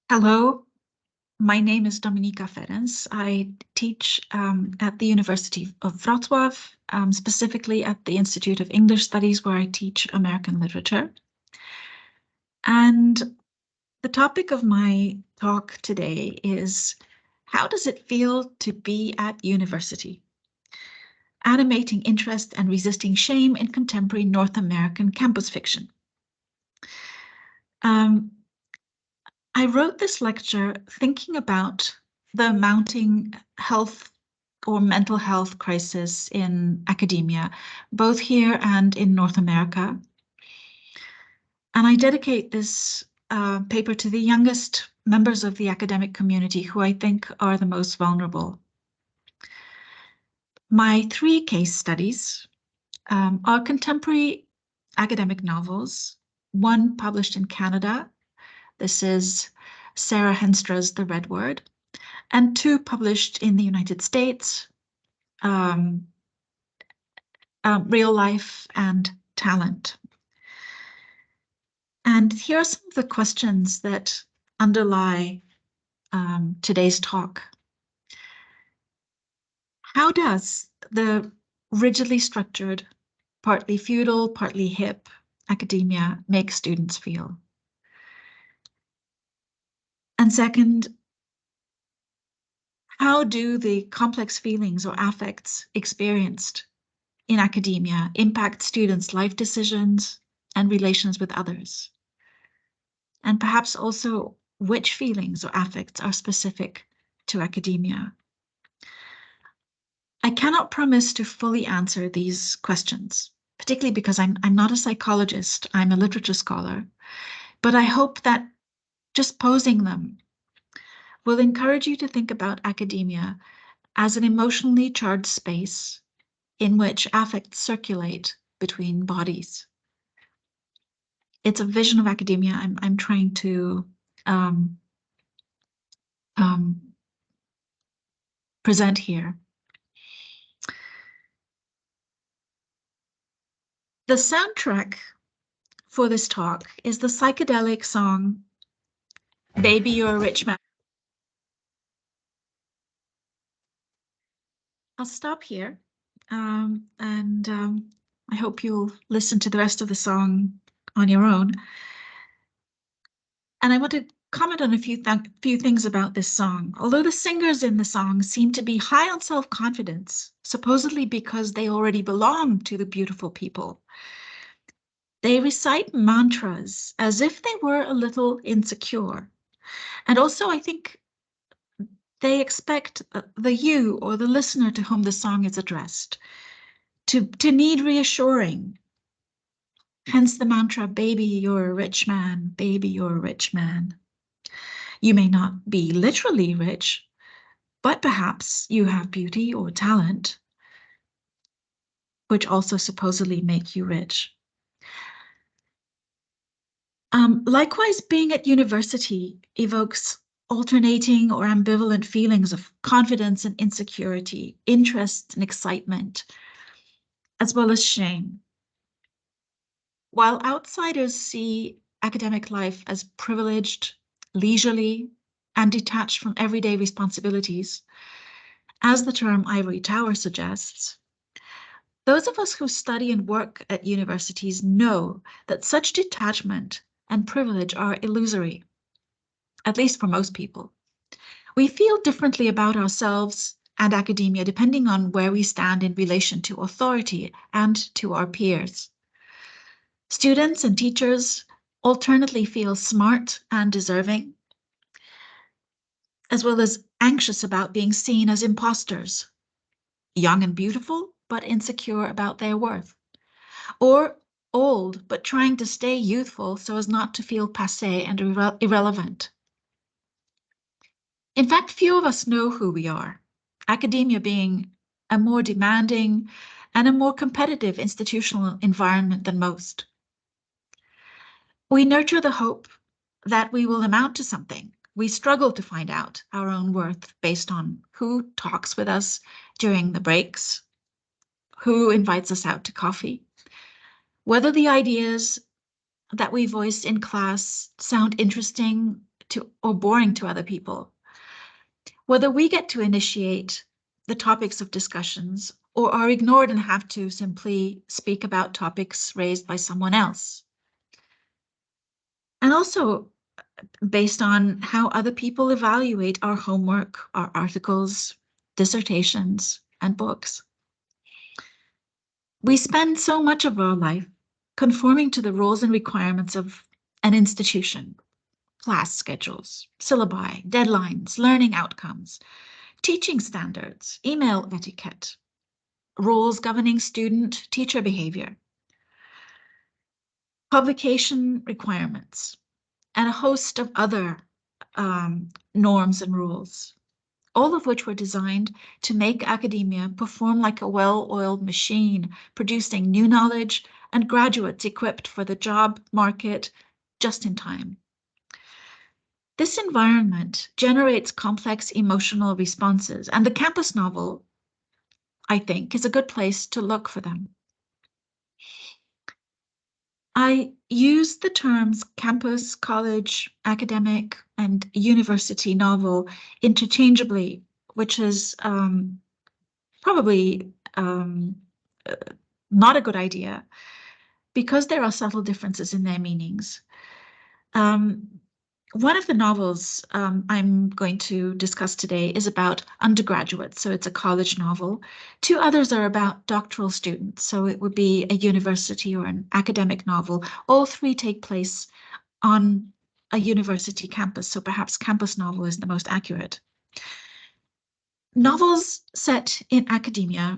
Hello, my name is Dominika Ferens. I teach at the University of Wrocław, specifically at the Institute of English Studies, where I teach American literature. And the topic of my talk today is, how does it feel to be at university? Animating interest and resisting shame in contemporary North American campus fiction. I wrote this lecture thinking about the mounting health or mental health crisis in academia, both here and in North America. And I dedicate this paper to the youngest members of the academic community, who I think are the most vulnerable. My three case studies are contemporary academic novels, one published in Canada. This is Sarah Henstra's The Red Word, and two published in the United States, Real Life and Talent. And here are some of the questions that underlie today's talk. How does the rigidly structured, partly feudal, partly hip academia make students feel? And second, how do the complex feelings or affects experienced in academia impact students' life decisions and relations with others? And perhaps also which feelings or affects are specific to academia? I cannot promise to fully answer these questions, particularly because I'm not a psychologist, I'm a literature scholar, but I hope that just posing them will encourage you to think about academia as an emotionally charged space in which affects circulate between bodies. It's a vision of academia I'm trying to present here. The soundtrack for this talk is the psychedelic song, Baby, You're a Rich Man. I'll stop here, and I hope you'll listen to the rest of the song on your own. And I want to comment on a few things about this song. Although the singers in the song seem to be high on self-confidence, supposedly because they already belong to the beautiful people, they recite mantras as if they were a little insecure. And also, I think they expect the you or the listener to whom the song is addressed to need reassuring. Hence the mantra, baby, you're a rich man, baby, you're a rich man. You may not be literally rich, but perhaps you have beauty or talent, which also supposedly make you rich. Likewise, being at university evokes alternating or ambivalent feelings of confidence and insecurity, interest and excitement, as well as shame. While outsiders see academic life as privileged, leisurely, and detached from everyday responsibilities, as the term ivory tower suggests, those of us who study and work at universities know that such detachment and privilege are illusory, at least for most people. We feel differently about ourselves and academia depending on where we stand in relation to authority and to our peers. Students and teachers alternately feel smart and deserving, as well as anxious about being seen as imposters, young and beautiful, but insecure about their worth, or old, but trying to stay youthful so as not to feel passé and irrelevant. In fact, few of us know who we are, academia being a more demanding and a more competitive institutional environment than most. We nurture the hope that we will amount to something. We struggle to find out our own worth based on who talks with us during the breaks, who invites us out to coffee, whether the ideas that we voice in class sound interesting or boring to other people. Whether we get to initiate the topics of discussions or are ignored and have to simply speak about topics raised by someone else. And also based on how other people evaluate our homework, our articles, dissertations, and books. We spend so much of our life conforming to the rules and requirements of an institution, class schedules, syllabi, deadlines, learning outcomes, teaching standards, email etiquette, rules governing student-teacher behavior, publication requirements, and a host of other norms and rules, all of which were designed to make academia perform like a well-oiled machine, producing new knowledge and graduates equipped for the job market just in time. This environment generates complex emotional responses, and the campus novel, I think, is a good place to look for them. I use the terms campus, college, academic, and university novel interchangeably, which is probably not a good idea because there are subtle differences in their meanings. One of the novels I'm going to discuss today is about undergraduates, so it's a college novel. Two others are about doctoral students, so it would be a university or an academic novel. All three take place on a university campus, so perhaps campus novel is the most accurate. Novels set in academia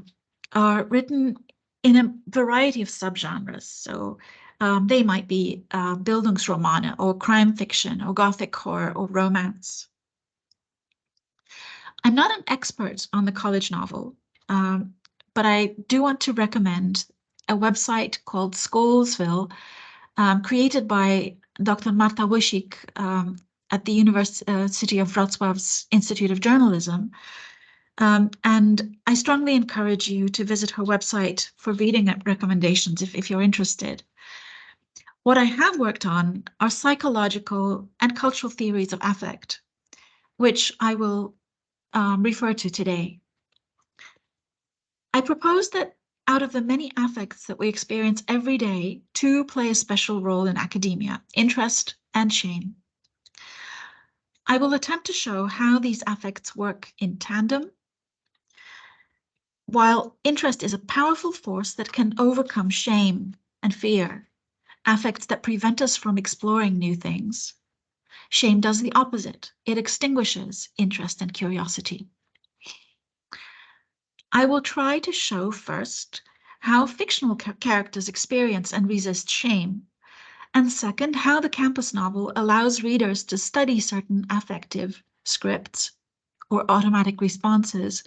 are written in a variety of subgenres, so they might be Bildungsromane or crime fiction or gothic horror or romance. I'm not an expert on the college novel, but I do want to recommend a website called Scholesville, created by Dr. Marta Wysik at the University of Wrocław's Institute of Journalism. And I strongly encourage you to visit her website for reading recommendations if you're interested. What I have worked on are psychological and cultural theories of affect, which I will refer to today. I propose that out of the many affects that we experience every day, two play a special role in academia: interest and shame. I will attempt to show how these affects work in tandem. While interest is a powerful force that can overcome shame and fear, affects that prevent us from exploring new things, shame does the opposite. It extinguishes interest and curiosity. I will try to show first how fictional characters experience and resist shame, and second, how the campus novel allows readers to study certain affective scripts or automatic responses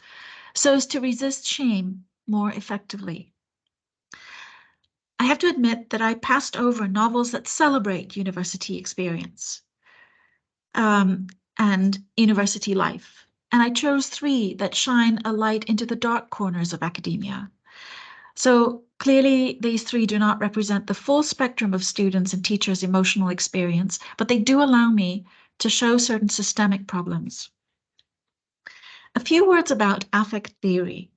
so as to resist shame more effectively. I have to admit that I passed over novels that celebrate university experience and university life, and I chose three that shine a light into the dark corners of academia. So clearly, these three do not represent the full spectrum of students' and teachers' emotional experience, but they do allow me to show certain systemic problems. A few words about affect theory.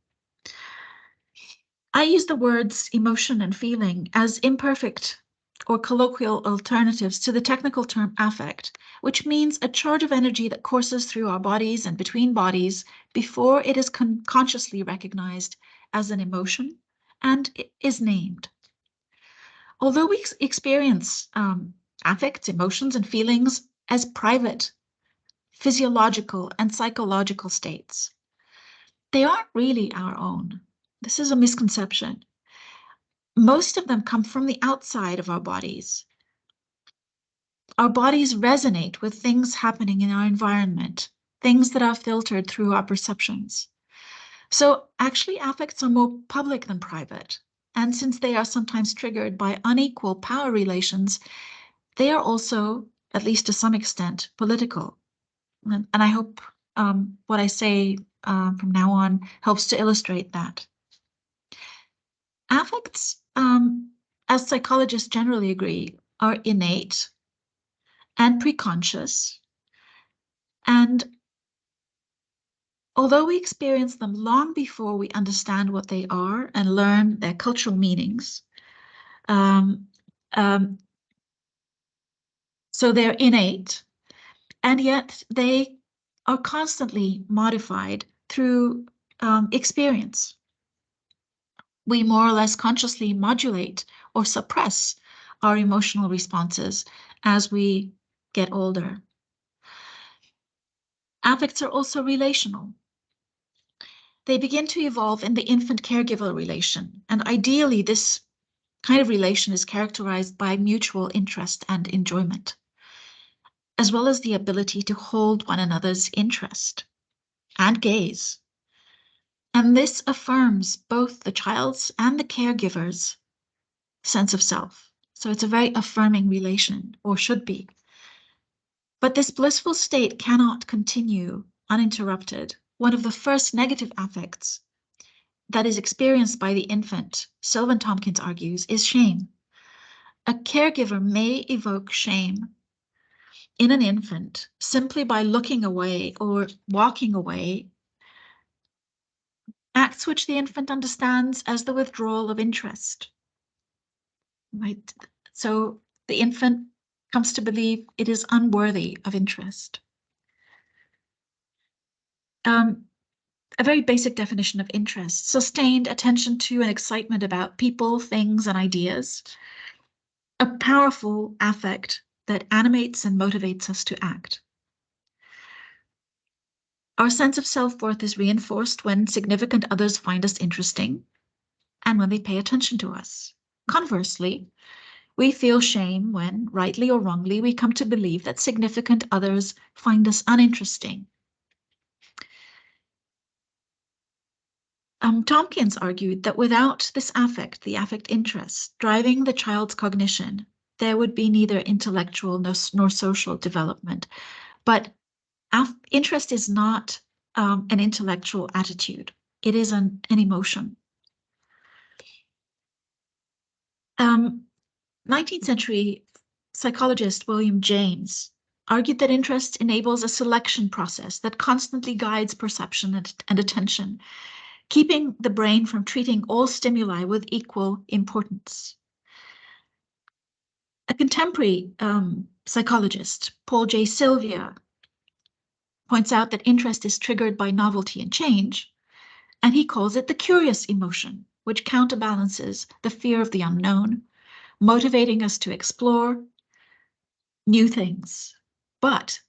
I use the words emotion and feeling as imperfect or colloquial alternatives to the technical term affect, which means a charge of energy that courses through our bodies and between bodies before it is consciously recognized as an emotion and is named. Although we experience affects, emotions, and feelings as private, physiological, and psychological states, they aren't really our own. This is a misconception. Most of them come from the outside of our bodies. Our bodies resonate with things happening in our environment, things that are filtered through our perceptions. So actually, affects are more public than private. And since they are sometimes triggered by unequal power relations, they are also, at least to some extent, political. And I hope what I say from now on helps to illustrate that. Affects, as psychologists generally agree, are innate and preconscious And although we experience them long before we understand what they are and learn their cultural meanings, um, um, so they're innate, and yet they are constantly modified through experience. We more or less consciously modulate or suppress our emotional responses as we get older. Affects are also relational. They begin to evolve in the infant-caregiver relation, and ideally this kind of relation is characterized by mutual interest and enjoyment, as well as the ability to hold one another's interest and gaze. And this affirms both the child's and the caregiver's sense of self. So it's a very affirming relation, or should be. But this blissful state cannot continue uninterrupted. One of the first negative affects that is experienced by the infant, Sylvan Tompkins argues, is shame. A caregiver may evoke shame in an infant simply by looking away or walking away, acts which the infant understands as the withdrawal of interest. Right? So the infant comes to believe it is unworthy of interest. A very basic definition of interest: sustained attention to and excitement about people, things, and ideas. A powerful affect that animates and motivates us to act. Our sense of self-worth is reinforced when significant others find us interesting and when they pay attention to us. Conversely, we feel shame when, rightly or wrongly, we come to believe that significant others find us uninteresting. Tompkins argued that without this affect, the affect interest, driving the child's cognition, there would be neither intellectual nor social development. But interest is not an intellectual attitude. It is an emotion. 19th century psychologist William James argued that interest enables a selection process that constantly guides perception and attention, keeping the brain from treating all stimuli with equal importance. A contemporary psychologist, Paul J. Sylvia, points out that interest is triggered by novelty and change, and he calls it the curious emotion, which counterbalances the fear of the unknown, motivating us to explore new things. But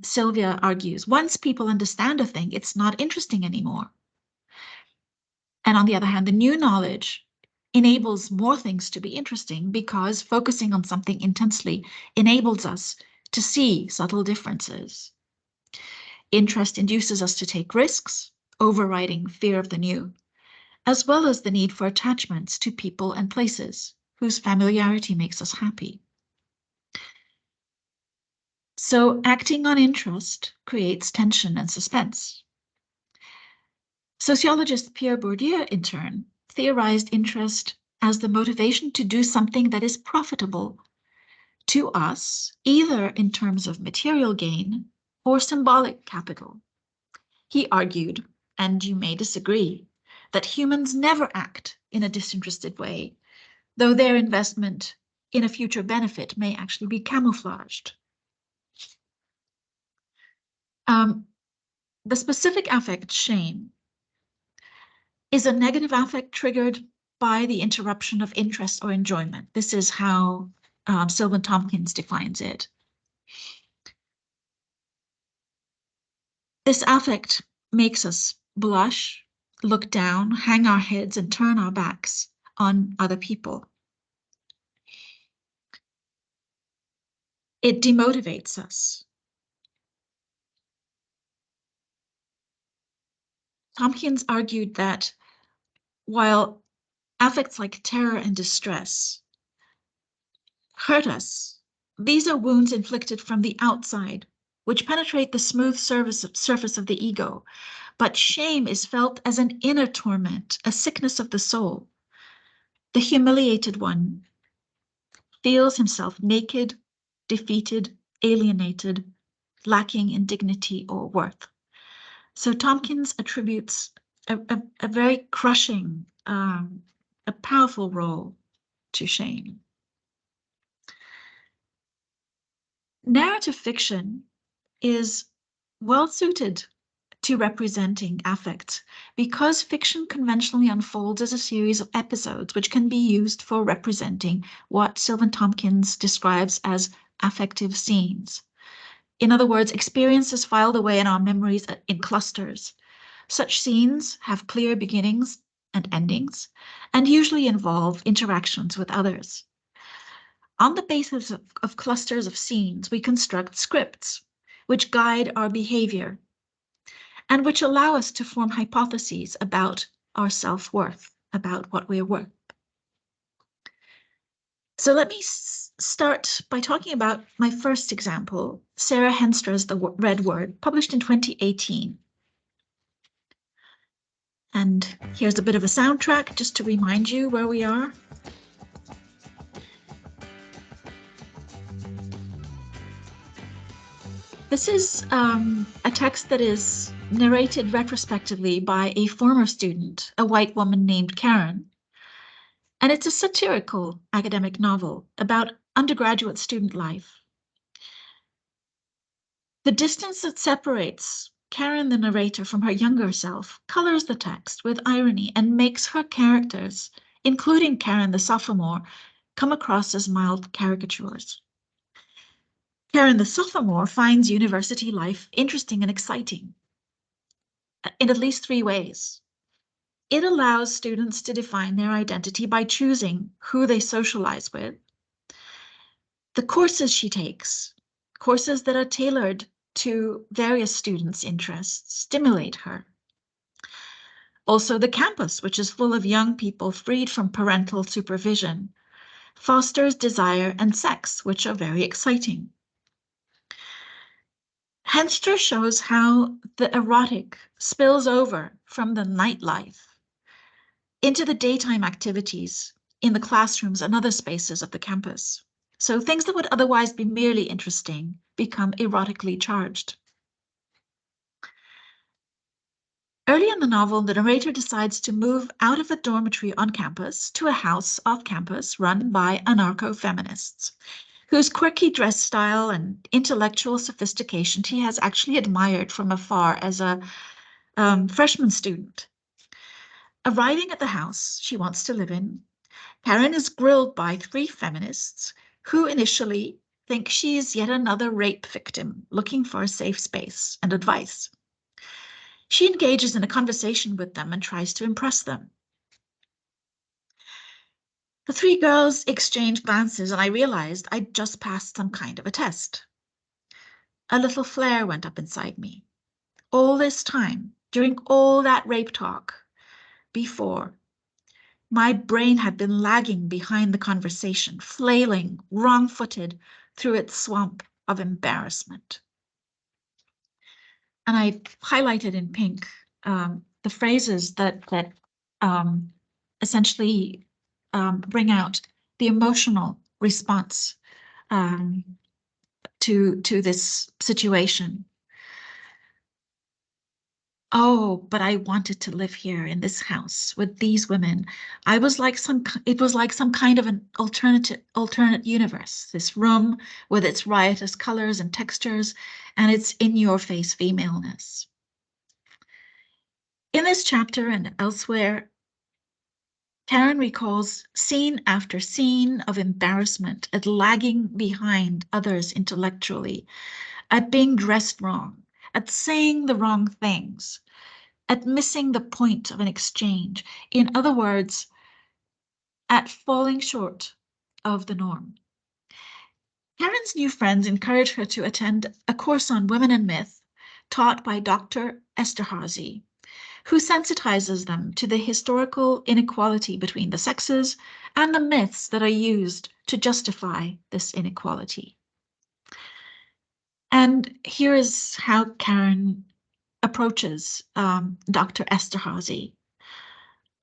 Sylvia argues, once people understand a thing, it's not interesting anymore. And on the other hand, the new knowledge enables more things to be interesting because focusing on something intensely enables us to see subtle differences. Interest induces us to take risks, overriding fear of the new, as well as the need for attachments to people and places whose familiarity makes us happy. So acting on interest creates tension and suspense. Sociologist Pierre Bourdieu, in turn, theorized interest as the motivation to do something that is profitable to us, either in terms of material gain or symbolic capital. He argued, and you may disagree, that humans never act in a disinterested way, though their investment in a future benefit may actually be camouflaged. The specific affect, shame, is a negative affect triggered by the interruption of interest or enjoyment. This is how Sylvan Tompkins defines it. This affect makes us blush, look down, hang our heads, and turn our backs on other people. It demotivates us. Tompkins argued that while affects like terror and distress hurt us, these are wounds inflicted from the outside, which penetrate the smooth surface of the ego. But shame is felt as an inner torment, a sickness of the soul. The humiliated one feels himself naked, defeated, alienated, lacking in dignity or worth. So Tompkins attributes a very crushing, a powerful role to shame. Narrative fiction is well suited to representing affect because fiction conventionally unfolds as a series of episodes which can be used for representing what Sylvan Tompkins describes as affective scenes. In other words, experiences filed away in our memories in clusters. Such scenes have clear beginnings and endings, and usually involve interactions with others. On the basis of clusters of scenes, we construct scripts, which guide our behavior, and which allow us to form hypotheses about our self-worth, about what we're worth. So let me start by talking about my first example, Sarah Henstra's The Red Word, published in 2018. And here's a bit of a soundtrack just to remind you where we are. This is a text that is narrated retrospectively by a former student, a white woman named Karen. And it's a satirical academic novel about undergraduate student life. The distance that separates Karen, the narrator, from her younger self colors the text with irony and makes her characters, including Karen, the sophomore, come across as mild caricatures. Karen, the sophomore, finds university life interesting and exciting in at least 3 ways. It allows students to define their identity by choosing who they socialize with. The courses she takes, courses that are tailored to various students' interests, stimulate her. Also, the campus, which is full of young people freed from parental supervision, fosters desire and sex, which are very exciting. Henstra shows how the erotic spills over from the nightlife into the daytime activities in the classrooms and other spaces of the campus. So things that would otherwise be merely interesting become erotically charged. Early in the novel, the narrator decides to move out of a dormitory on campus to a house off campus run by anarcho-feminists, whose quirky dress style and intellectual sophistication he has actually admired from afar as a freshman student. Arriving at the house she wants to live in, Karen is grilled by 3 feminists who initially think she is yet another rape victim looking for a safe space and advice. She engages in a conversation with them and tries to impress them. The 3 girls exchange glances, and I realized I'd just passed some kind of a test. A little flare went up inside me. All this time, during all that rape talk before, my brain had been lagging behind the conversation, flailing, wrong-footed through its swamp of embarrassment. And I highlighted in pink the phrases that essentially bring out the emotional response to this situation. Oh, but I wanted to live here in this house with these women. It was like some kind of an alternate universe. This room with its riotous colors and textures and its in-your-face femaleness. In this chapter and elsewhere, Karen recalls scene after scene of embarrassment at lagging behind others intellectually, at being dressed wrong, at saying the wrong things, at missing the point of an exchange. In other words, at falling short of the norm. Karen's new friends encourage her to attend a course on women and myth taught by Dr. Esterhazy, who sensitizes them to the historical inequality between the sexes and the myths that are used to justify this inequality. And here is how Karen approaches Dr. Esterhazy.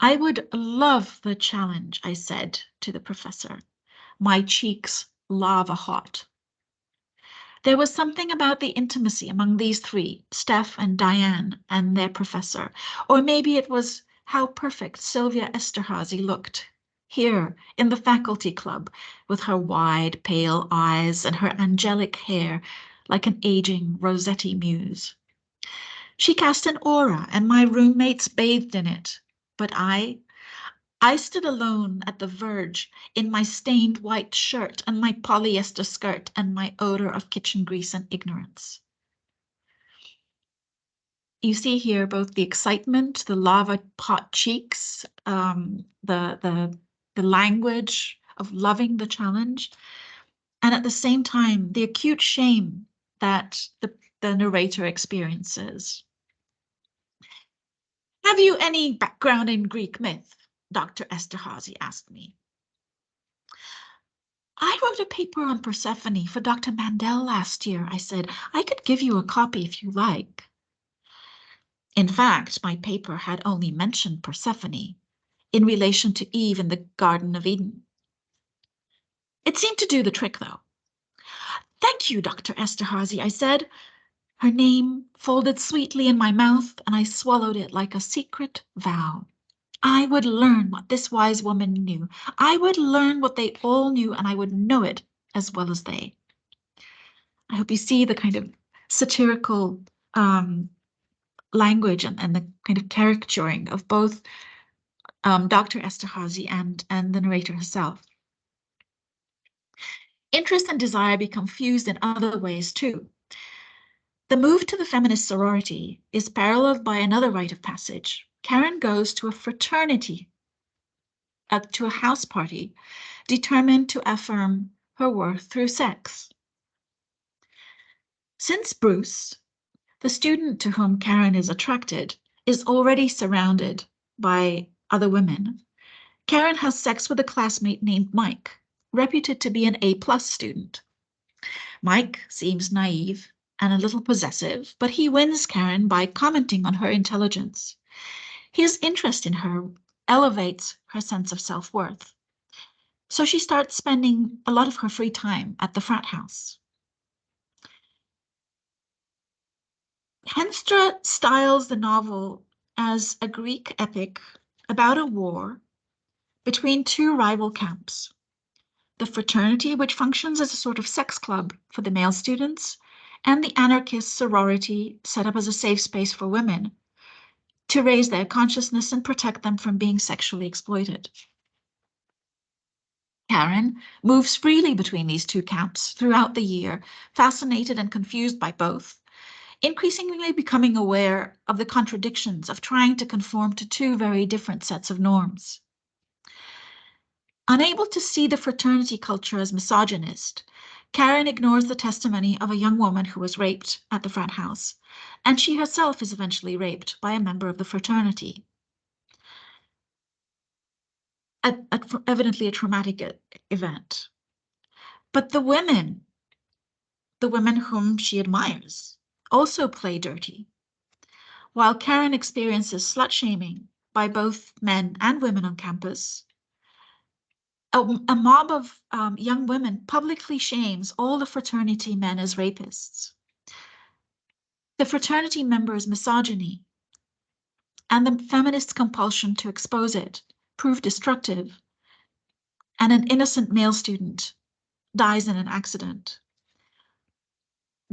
I would love the challenge, I said to the professor, my cheeks lava hot. There was something about the intimacy among these three, Steph and Diane and their professor, or maybe it was how perfect Sylvia Esterhazy looked here in the faculty club with her wide, pale eyes and her angelic hair like an aging Rossetti muse. She cast an aura and my roommates bathed in it, but I stood alone at the verge in my stained white shirt and my polyester skirt and my odor of kitchen grease and ignorance. You see here both the excitement, the lava pot cheeks, the language of loving the challenge, and at the same time, the acute shame that the narrator experiences. Have you any background in Greek myth? Dr. Esterhazy asked me. I wrote a paper on Persephone for Dr. Mandel last year, I said. I could give you a copy if you like. In fact, my paper had only mentioned Persephone in relation to Eve in the Garden of Eden. It seemed to do the trick, though. Thank you, Dr. Esterhazy, I said. Her name folded sweetly in my mouth, and I swallowed it like a secret vow. I would learn what this wise woman knew. I would learn what they all knew, and I would know it as well as they. I hope you see the kind of satirical language and the kind of caricaturing of both Dr. Esterhazy and the narrator herself. Interest and desire become fused in other ways too. The move to the feminist sorority is paralleled by another rite of passage. Karen goes to a fraternity, to a house party, determined to affirm her worth through sex. Since Bruce, the student to whom Karen is attracted, is already surrounded by other women, Karen has sex with a classmate named Mike, reputed to be an A+ student. Mike seems naive and a little possessive, but he wins Karen by commenting on her intelligence. His interest in her elevates her sense of self-worth. So she starts spending a lot of her free time at the frat house. Henstra styles the novel as a Greek epic about a war between two rival camps. The fraternity, which functions as a sort of sex club for the male students, and the anarchist sorority set up as a safe space for women to raise their consciousness and protect them from being sexually exploited. Karen moves freely between these two camps throughout the year, fascinated and confused by both, increasingly becoming aware of the contradictions of trying to conform to two very different sets of norms. Unable to see the fraternity culture as misogynist, Karen ignores the testimony of a young woman who was raped at the frat house, and she herself is eventually raped by a member of the fraternity. Evidently a traumatic event. But the women whom she admires, also play dirty. While Karen experiences slut-shaming by both men and women on campus, a mob of young women publicly shames all the fraternity men as rapists. The fraternity members' misogyny and the feminists' compulsion to expose it prove destructive, and an innocent male student dies in an accident.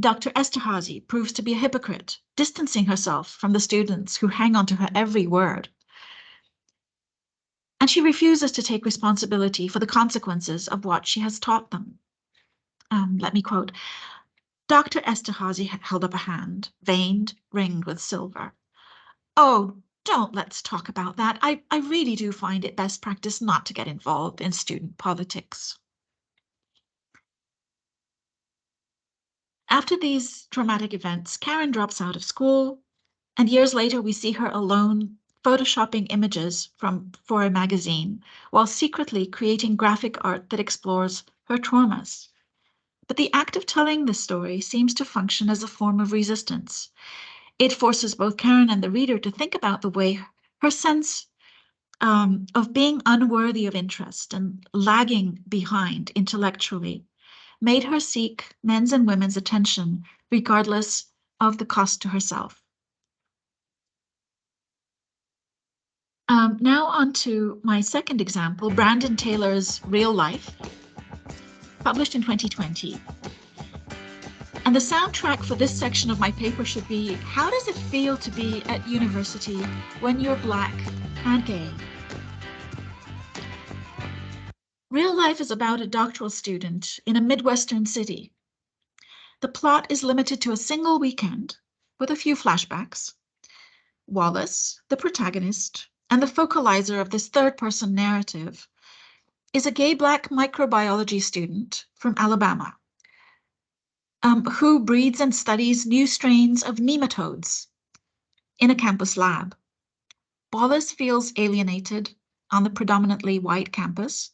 Dr. Esterhazy proves to be a hypocrite, distancing herself from the students who hang on to her every word. And she refuses to take responsibility for the consequences of what she has taught them. Let me quote, Dr. Esterhazy held up a hand, veined, ringed with silver. Oh, let's talk about that. I really do find it best practice not to get involved in student politics. After these traumatic events, Karen drops out of school, and years later we see her alone photoshopping images for a magazine, while secretly creating graphic art that explores her traumas. But the act of telling this story seems to function as a form of resistance. It forces both Karen and the reader to think about the way her sense of being unworthy of interest and lagging behind intellectually made her seek men's and women's attention, regardless of the cost to herself. Now on to my second example, Brandon Taylor's Real Life, published in 2020. And the soundtrack for this section of my paper should be, how does it feel to be at university when you're Black and gay? Real Life is about a doctoral student in a Midwestern city. The plot is limited to a single weekend with a few flashbacks. Wallace, the protagonist, and the focalizer of this third-person narrative, is a gay Black microbiology student from Alabama who breeds and studies new strains of nematodes in a campus lab. Wallace feels alienated on the predominantly white campus,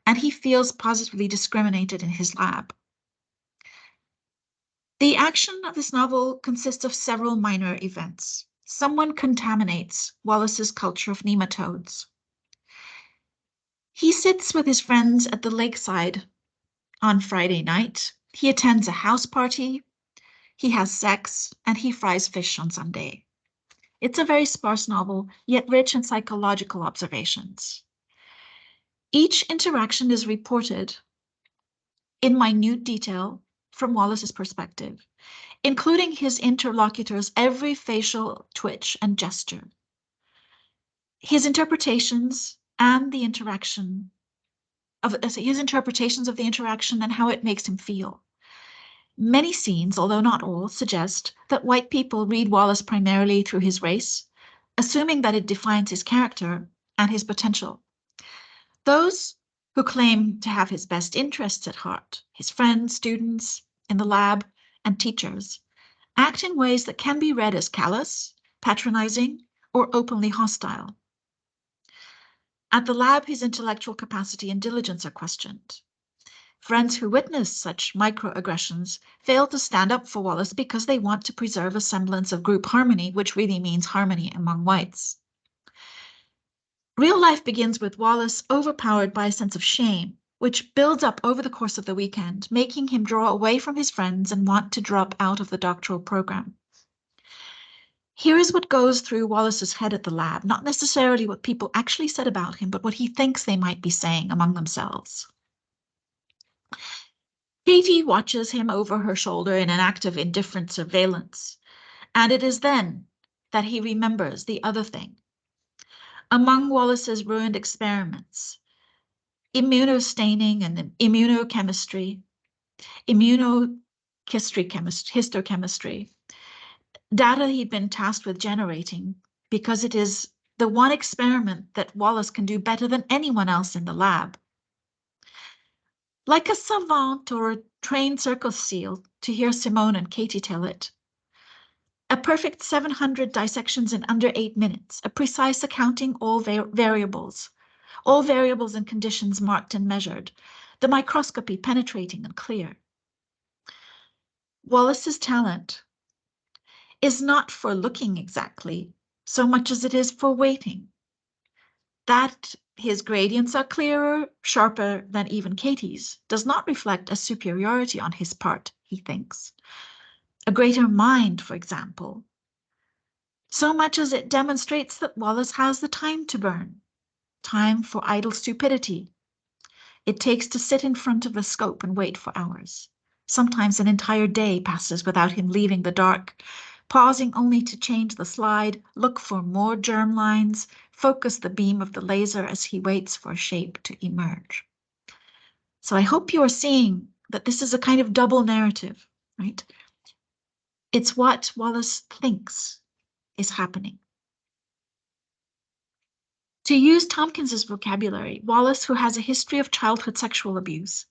and he feels positively discriminated in his lab. The action of this novel consists of several minor events. Someone contaminates Wallace's culture of nematodes. He sits with his friends at the lakeside on Friday night. He attends a house party. He has sex, and he fries fish on Sunday. It's a very sparse novel, yet rich in psychological observations. Each interaction is reported in minute detail from Wallace's perspective, including his interlocutor's every facial twitch and gesture, his interpretations and the interaction of his interpretations of the interaction and how it makes him feel. Many scenes, although not all, suggest that white people read Wallace primarily through his race, assuming that it defines his character and his potential. Those who claim to have his best interests at heart, his friends, students in the lab, and teachers, act in ways that can be read as callous, patronizing, or openly hostile. At the lab, his intellectual capacity and diligence are questioned. Friends who witness such microaggressions fail to stand up for Wallace because they want to preserve a semblance of group harmony, which really means harmony among whites. Real Life begins with Wallace overpowered by a sense of shame, which builds up over the course of the weekend, making him draw away from his friends and want to drop out of the doctoral program. Here is what goes through Wallace's head at the lab, not necessarily what people actually said about him, but what he thinks they might be saying among themselves. Katie watches him over her shoulder in an act of indifferent surveillance, and it is then that he remembers the other thing. Among Wallace's ruined experiments, immunostaining and immunochemistry, histochemistry, data he'd been tasked with generating because it is the one experiment that Wallace can do better than anyone else in the lab. Like a savant or a trained circus seal, to hear Simone and Katie tell it, a perfect 700 dissections in under 8 minutes, a precise accounting all variables and conditions marked and measured, the microscopy penetrating and clear. Wallace's talent is not for looking exactly so much as it is for waiting. That his gradients are clearer, sharper than even Katie's does not reflect a superiority on his part, he thinks. A greater mind, for example, so much as it demonstrates that Wallace has the time to burn, time for idle stupidity. It takes to sit in front of a scope and wait for hours. Sometimes an entire day passes without him leaving the dark, pausing only to change the slide, look for more germ lines, focus the beam of the laser as he waits for a shape to emerge. So I hope you are seeing that this is a kind of double narrative, right? It's what Wallace thinks is happening. To use Tompkins's vocabulary, Wallace, who has a history of childhood sexual abuse,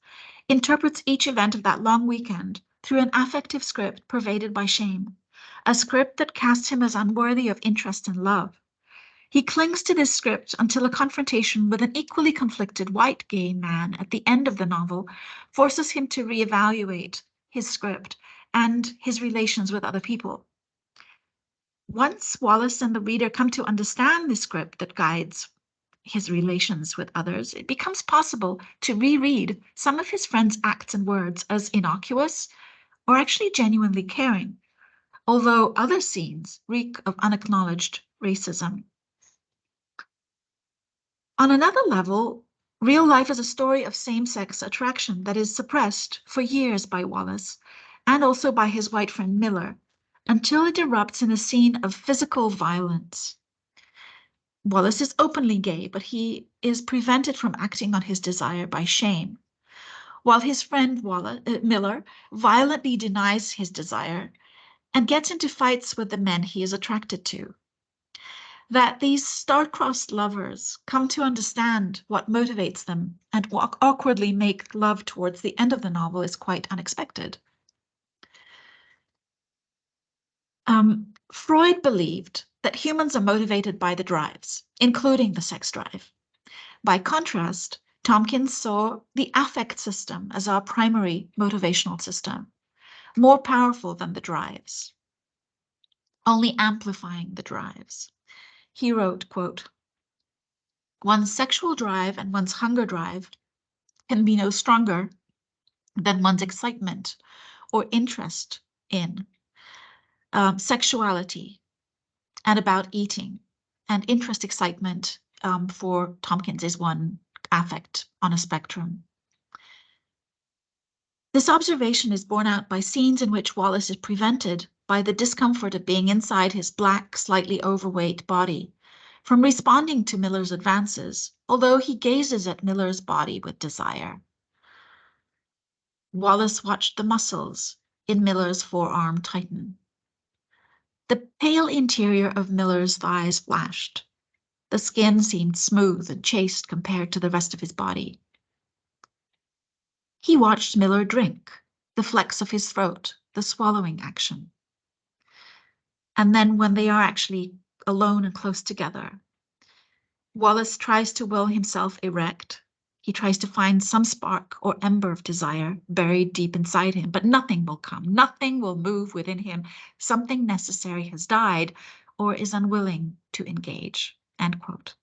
interprets each event of that long weekend through an affective script pervaded by shame, a script that casts him as unworthy of interest and love. He clings to this script until a confrontation with an equally conflicted white gay man at the end of the novel forces him to reevaluate his script and his relations with other people. Once Wallace and the reader come to understand the script that guides his relations with others, it becomes possible to reread some of his friends' acts and words as innocuous or actually genuinely caring, although other scenes reek of unacknowledged racism. On another level, real life is a story of same-sex attraction that is suppressed for years by Wallace and also by his white friend Miller, until it erupts in a scene of physical violence. Wallace is openly gay, but he is prevented from acting on his desire by shame, while his friend Miller violently denies his desire and gets into fights with the men he is attracted to. That these star-crossed lovers come to understand what motivates them and awkwardly make love towards the end of the novel is quite unexpected. Freud believed that humans are motivated by the drives, including the sex drive. By contrast, Tompkins saw the affect system as our primary motivational system, more powerful than the drives, only amplifying the drives. He wrote, quote, "One's sexual drive and one's hunger drive can be no stronger than one's excitement or interest in sexuality and about eating. And interest, excitement for Tompkins is one affect on a spectrum." This observation is borne out by scenes in which Wallace is prevented by the discomfort of being inside his black, slightly overweight body from responding to Miller's advances, although he gazes at Miller's body with desire. Wallace watched the muscles in Miller's forearm tighten. The pale interior of Miller's thighs flashed. The skin seemed smooth and chaste compared to the rest of his body. He watched Miller drink, the flex of his throat, the swallowing action. And then when they are actually alone and close together, Wallace tries to will himself erect. He tries to find some spark or ember of desire buried deep inside him, but nothing will come. Nothing will move within him. Something necessary has died or is unwilling to engage, end quote.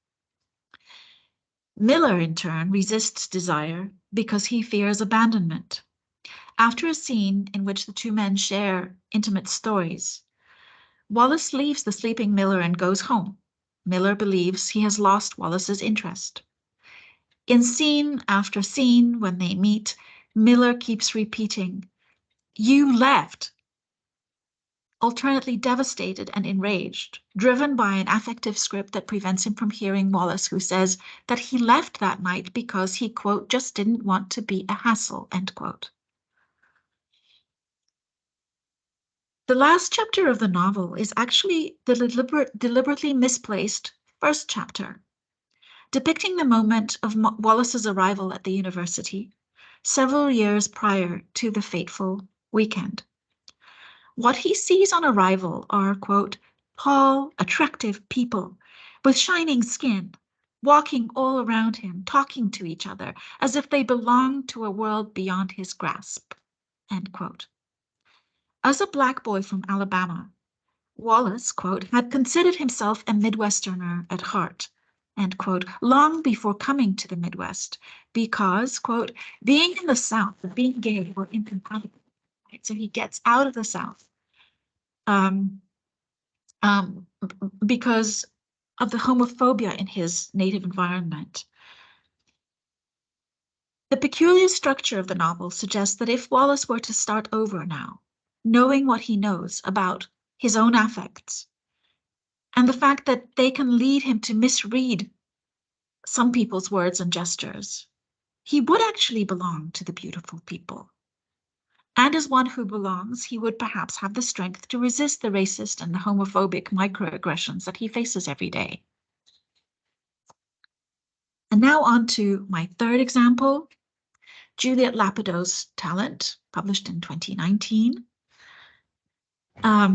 Miller, in turn, resists desire because he fears abandonment. After a scene in which the two men share intimate stories, Wallace leaves the sleeping Miller and goes home. Miller believes he has lost Wallace's interest. In scene after scene, when they meet, Miller keeps repeating, "You left," alternately devastated and enraged, driven by an affective script that prevents him from hearing Wallace, who says that he left that night because he, quote, "just didn't want to be a hassle," end quote. The last chapter of the novel is actually the deliberately misplaced first chapter, depicting the moment of Wallace's arrival at the university, several years prior to the fateful weekend. What he sees on arrival are, quote, "tall, attractive people with shining skin, walking all around him, talking to each other as if they belonged to a world beyond his grasp," end quote. As a Black boy from Alabama, Wallace, quote, "had considered himself a Midwesterner at heart," end quote, long before coming to the Midwest, because, quote, "being in the South and being gay were incompatible." Right? So he gets out of the South because of the homophobia in his native environment. The peculiar structure of the novel suggests that if Wallace were to start over now, knowing what he knows about his own affects, and the fact that they can lead him to misread some people's words and gestures, he would actually belong to the beautiful people. And as one who belongs, he would perhaps have the strength to resist the racist and the homophobic microaggressions that he faces every day. And now on to my third example, Juliet Lapidos' Talent, published in 2019. I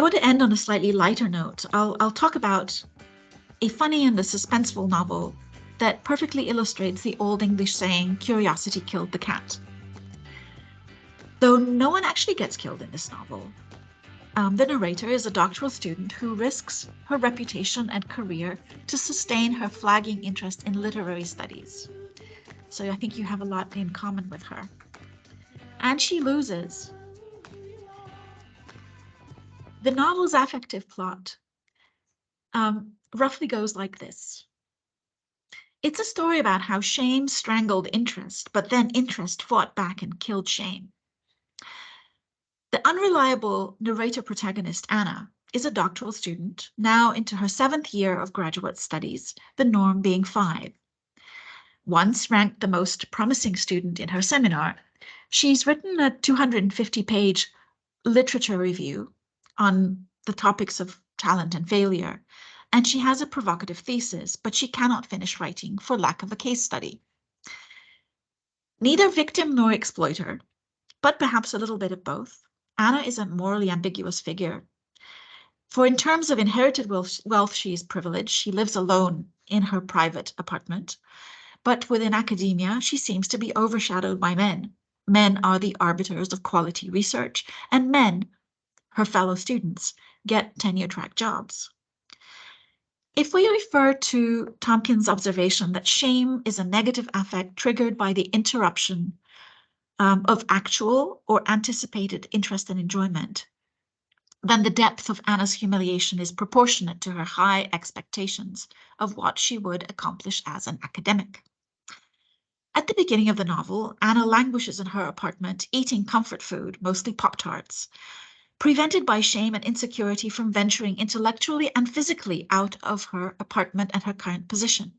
want to end on a slightly lighter note. I'll talk about a funny and a suspenseful novel that perfectly illustrates the old English saying, "curiosity killed the cat." Though no one actually gets killed in this novel, The narrator is a doctoral student who risks her reputation and career to sustain her flagging interest in literary studies. So I think you have a lot in common with her. And she loses. The novel's affective plot roughly goes like this. It's a story about how shame strangled interest, but then interest fought back and killed shame. The unreliable narrator protagonist, Anna, is a doctoral student, now into her 7th year of graduate studies, the norm being 5. Once ranked the most promising student in her seminar, she's written a 250-page literature review on the topics of talent and failure, and she has a provocative thesis, but she cannot finish writing for lack of a case study. Neither victim nor exploiter, but perhaps a little bit of both, Anna is a morally ambiguous figure. For in terms of inherited wealth, she is privileged. She lives alone in her private apartment. But within academia, she seems to be overshadowed by men. Men are the arbiters of quality research, and men, her fellow students, get tenure-track jobs. If we refer to Tompkins' observation that shame is a negative affect triggered by the interruption of actual or anticipated interest and enjoyment, then the depth of Anna's humiliation is proportionate to her high expectations of what she would accomplish as an academic. At the beginning of the novel, Anna languishes in her apartment, eating comfort food, mostly Pop-Tarts, prevented by shame and insecurity from venturing intellectually and physically out of her apartment and her current position.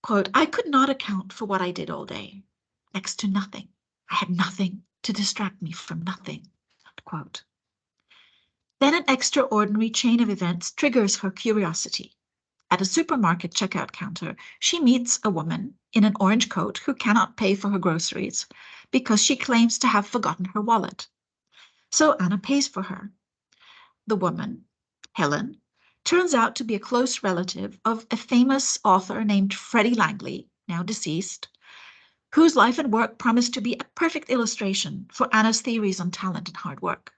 Quote, I could not account for what I did all day. Next to nothing. I had nothing to distract me from nothing. Quote. Then an extraordinary chain of events triggers her curiosity. At a supermarket checkout counter, she meets a woman in an orange coat who cannot pay for her groceries because she claims to have forgotten her wallet. So Anna pays for her. The woman, Helen, turns out to be a close relative of a famous author named Freddie Langley, now deceased, whose life and work promise to be a perfect illustration for Anna's theories on talent and hard work.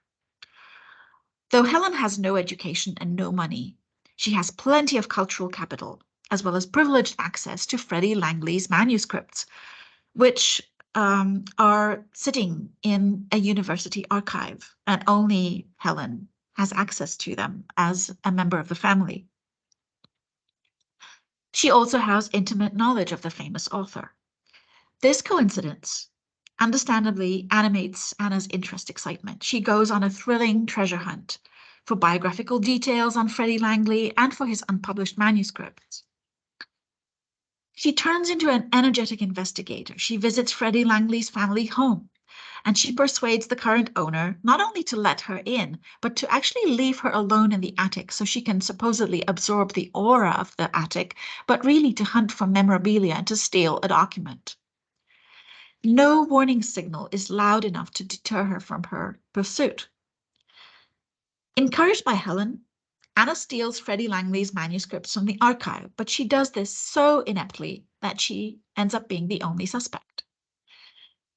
Though Helen has no education and no money, she has plenty of cultural capital, as well as privileged access to Freddie Langley's manuscripts, which are sitting in a university archive, and only Helen has access to them as a member of the family. She also has intimate knowledge of the famous author. This coincidence understandably animates Anna's excitement. She goes on a thrilling treasure hunt for biographical details on Freddie Langley and for his unpublished manuscripts. She turns into an energetic investigator. She visits Freddie Langley's family home, and she persuades the current owner not only to let her in, but to actually leave her alone in the attic so she can supposedly absorb the aura of the attic, but really to hunt for memorabilia and to steal a document. No warning signal is loud enough to deter her from her pursuit. Encouraged by Helen, Anna steals Freddie Langley's manuscripts from the archive, but she does this so ineptly that she ends up being the only suspect.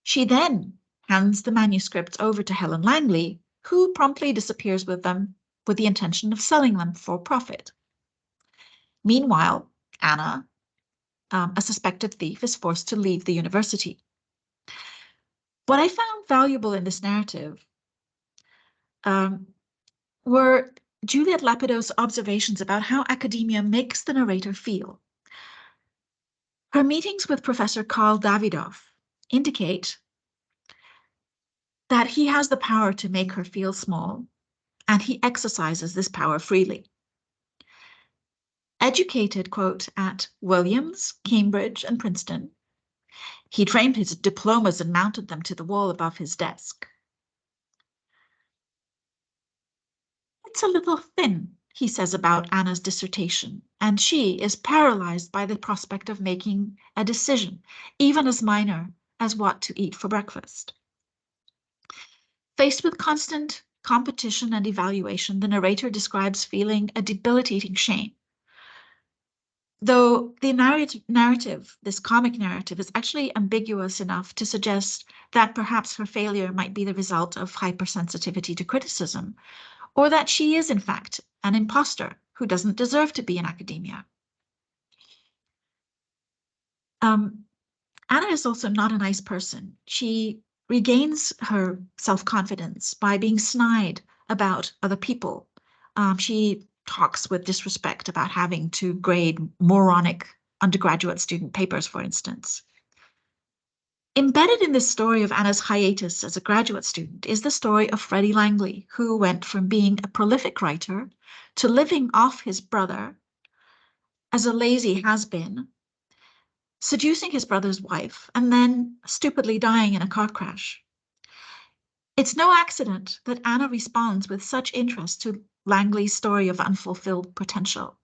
She then hands the manuscripts over to Helen Langley, who promptly disappears with them with the intention of selling them for profit. Meanwhile, Anna, a suspected thief, is forced to leave the university. What I found valuable in this narrative were Juliet Lapidos' observations about how academia makes the narrator feel. Her meetings with Professor Karl Davidoff indicate that he has the power to make her feel small, and he exercises this power freely. Educated, quote, at Williams, Cambridge, and Princeton, he framed his diplomas and mounted them to the wall above his desk. It's a little thin, he says about Anna's dissertation, and she is paralyzed by the prospect of making a decision, even as minor as what to eat for breakfast. Faced with constant competition and evaluation, the narrator describes feeling a debilitating shame. though the narrative, this comic narrative, is actually ambiguous enough to suggest that perhaps her failure might be the result of hypersensitivity to criticism, or that she is, in fact, an imposter who doesn't deserve to be in academia. Anna is also not a nice person. She regains her self-confidence by being snide about other people. She talks with disrespect about having to grade moronic undergraduate student papers, for instance. Embedded in this story of Anna's hiatus as a graduate student is the story of Freddie Langley, who went from being a prolific writer to living off his brother as a lazy has-been, seducing his brother's wife, and then stupidly dying in a car crash. It's no accident that Anna responds with such interest to Langley's story of unfulfilled potential.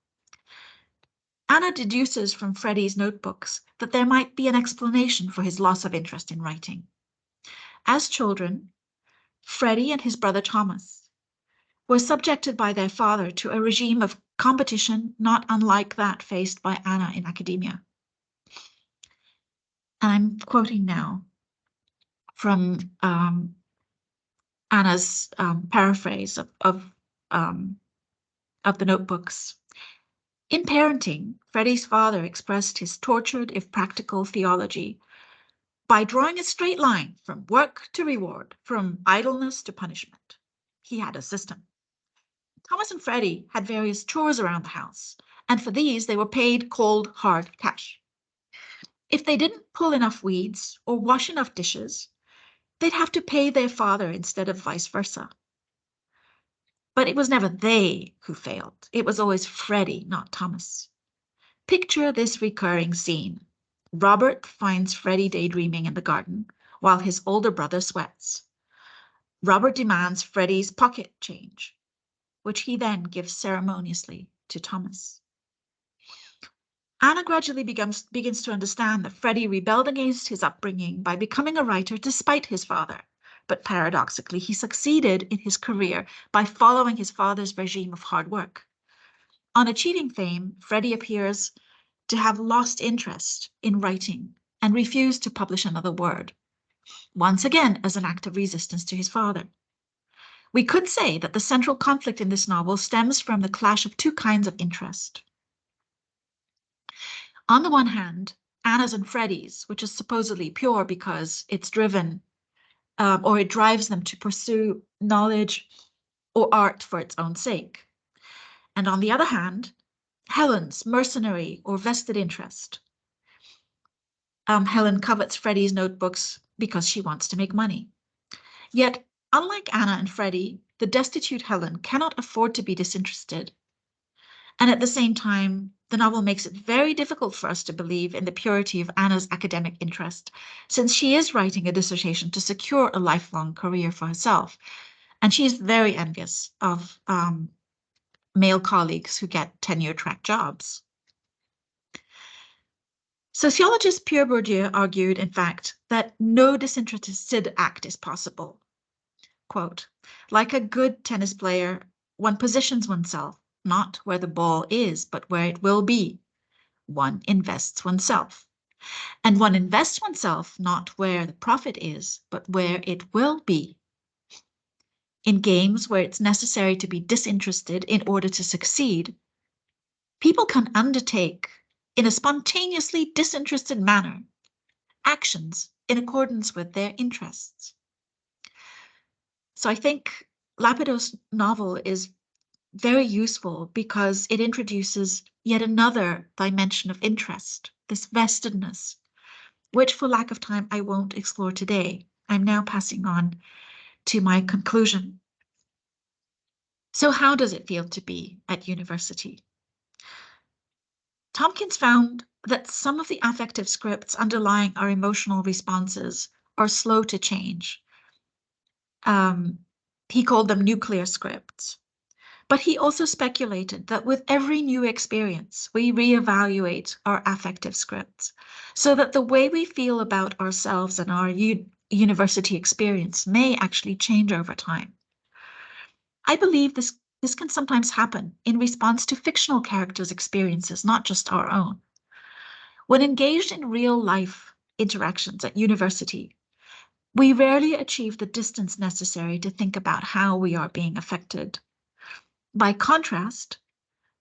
Anna deduces from Freddie's notebooks that there might be an explanation for his loss of interest in writing. As children, Freddie and his brother Thomas were subjected by their father to a regime of competition not unlike that faced by Anna in academia. And I'm quoting now from Anna's paraphrase of the notebooks. In parenting, Freddie's father expressed his tortured, if practical, theology by drawing a straight line from work to reward, from idleness to punishment. He had a system. Thomas and Freddie had various chores around the house, and for these they were paid cold, hard cash. If they didn't pull enough weeds or wash enough dishes, they'd have to pay their father instead of vice versa. But it was never they who failed. It was always Freddie, not Thomas. Picture this recurring scene. Robert finds Freddie daydreaming in the garden while his older brother sweats. Robert demands Freddie's pocket change, which he then gives ceremoniously to Thomas. Anna gradually begins to understand that Freddie rebelled against his upbringing by becoming a writer despite his father. But paradoxically, he succeeded in his career by following his father's regime of hard work. On achieving fame, Freddie appears to have lost interest in writing and refused to publish another word, once again as an act of resistance to his father. We could say that the central conflict in this novel stems from the clash of two kinds of interest. On the one hand, Anna's and Freddie's, which is supposedly pure because it's driven or it drives them to pursue knowledge or art for its own sake. And on the other hand, Helen's mercenary or vested interest. Helen covets Freddie's notebooks because she wants to make money. Yet, unlike Anna and Freddie, the destitute Helen cannot afford to be disinterested. And at the same time, the novel makes it very difficult for us to believe in the purity of Anna's academic interest, since she is writing a dissertation to secure a lifelong career for herself. And she is very envious of male colleagues who get tenure-track jobs. Sociologist Pierre Bourdieu argued, in fact, that no disinterested act is possible. Quote, like a good tennis player, one positions oneself, not where the ball is, but where it will be. One invests oneself. And one invests oneself not where the profit is, but where it will be. In games where it's necessary to be disinterested in order to succeed, people can undertake, in a spontaneously disinterested manner, actions in accordance with their interests. So I think Lapidos' novel is very useful because it introduces yet another dimension of interest, this vestedness, which for lack of time I won't explore today. I'm now passing on to my conclusion. So how does it feel to be at university? Tompkins found that some of the affective scripts underlying our emotional responses are slow to change. He called them nuclear scripts. But he also speculated that with every new experience, we reevaluate our affective scripts, so that the way we feel about ourselves and our university experience may actually change over time. I believe this This can sometimes happen in response to fictional characters' experiences, not just our own. When engaged in real-life interactions at university, we rarely achieve the distance necessary to think about how we are being affected. By contrast,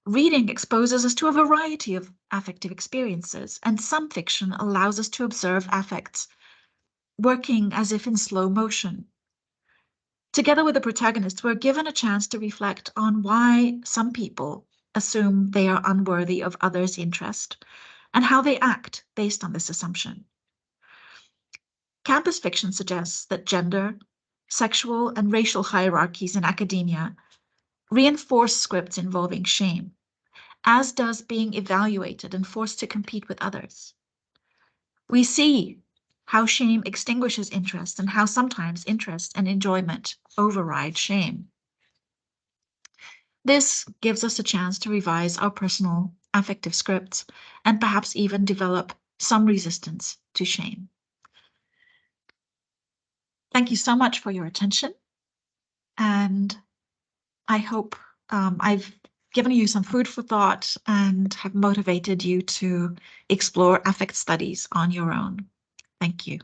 reading exposes us to a variety of affective experiences, and some fiction allows us to observe affects working as if in slow motion. Together with the protagonists, we're given a chance to reflect on why some people assume they are unworthy of others' interest and how they act based on this assumption. Campus fiction suggests that gender, sexual, and racial hierarchies in academia reinforce scripts involving shame, as does being evaluated and forced to compete with others. We see how shame extinguishes interest and how sometimes interest and enjoyment override shame. This gives us a chance to revise our personal affective scripts and perhaps even develop some resistance to shame. Thank you so much for your attention, and I hope I've given you some food for thought and have motivated you to explore affect studies on your own. Thank you.